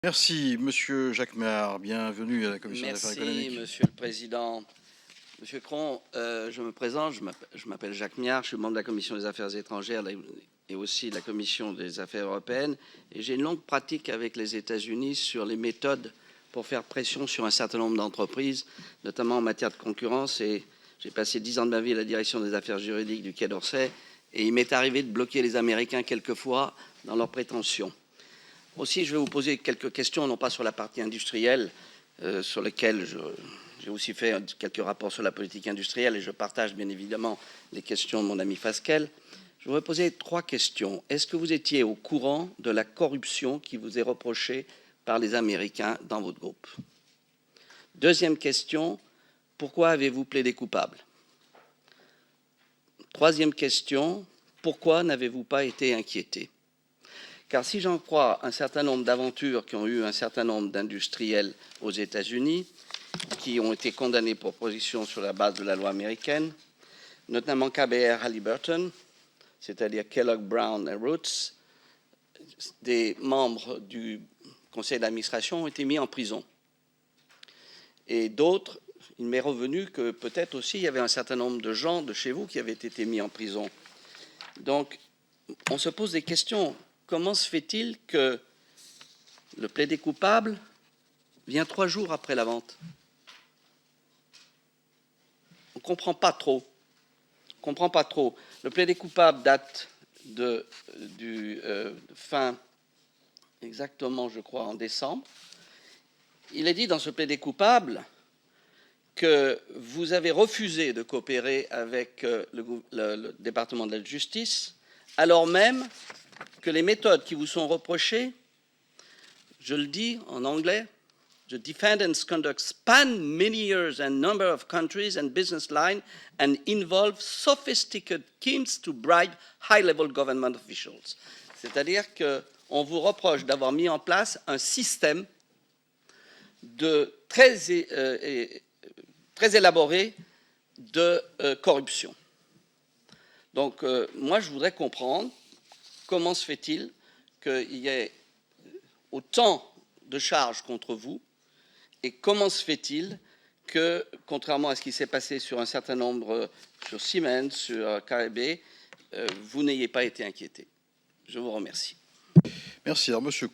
Merci, Monsieur Jacquemart. Bienvenue à la Commission des Affaires économiques. Merci, Monsieur le Président. Monsieur Cron, je me présente, je m'appelle Jacquemart, je suis membre de la Commission des Affaires étrangères et aussi de la Commission des Affaires européennes. Et j'ai une longue pratique avec les États-Unis sur les méthodes pour faire pression sur un certain nombre d'entreprises, notamment en matière de concurrence. Et j'ai passé 10 ans de ma vie à la direction des affaires juridiques du Quai d'Orsay. Et il m'est arrivé de bloquer les Américains quelquefois dans leurs prétentions. Aussi, je vais vous poser quelques questions, non pas sur la partie industrielle, sur laquelle j'ai aussi fait quelques rapports sur la politique industrielle et je partage bien évidemment les questions de mon ami Fasquelle. Je voudrais poser 3 questions. Est-ce que vous étiez au courant de la corruption qui vous est reprochée par les Américains dans votre groupe? Deuxième question, pourquoi avez-vous plaidé coupable? Troisième question, pourquoi n'avez-vous pas été inquiété? Car si j'en crois un certain nombre d'aventures qui ont eu un certain nombre d'industriels aux États-Unis, qui ont été condamnés pour position sur la base de la loi américaine, notamment KBR Halliburton, c'est-à-dire Kellogg Brown et Roots, des membres du conseil d'administration ont été mis en prison. Et d'autres, il m'est revenu que peut-être aussi il y avait un certain nombre de gens de chez vous qui avaient été mis en prison. Donc, on se pose des questions. Comment se fait-il que le plaidé coupable vient 3 jours après la vente? On ne comprend pas trop. On comprend pas trop. Le plaidé coupable date de fin, exactement, je crois, en décembre. Il est dit dans ce plaidé coupable que vous avez refusé de coopérer avec le département de la justice, alors même que les méthodes qui vous sont reprochées, je le dis en anglais, the defendant's conduct span many years and number of countries and business lines and involve sophisticated schemes to bribe high-level government officials. C'est-à-dire qu'on vous reproche d'avoir mis en place un système très élaboré de corruption. Donc, moi, je voudrais comprendre comment se fait-il qu'il y ait autant de charges contre vous et comment se fait-il que, contrairement à ce qui s'est passé sur un certain nombre, sur Siemens, sur KLB, vous n'ayez pas été inquiété? Je vous remercie. Merci. Alors, Monsieur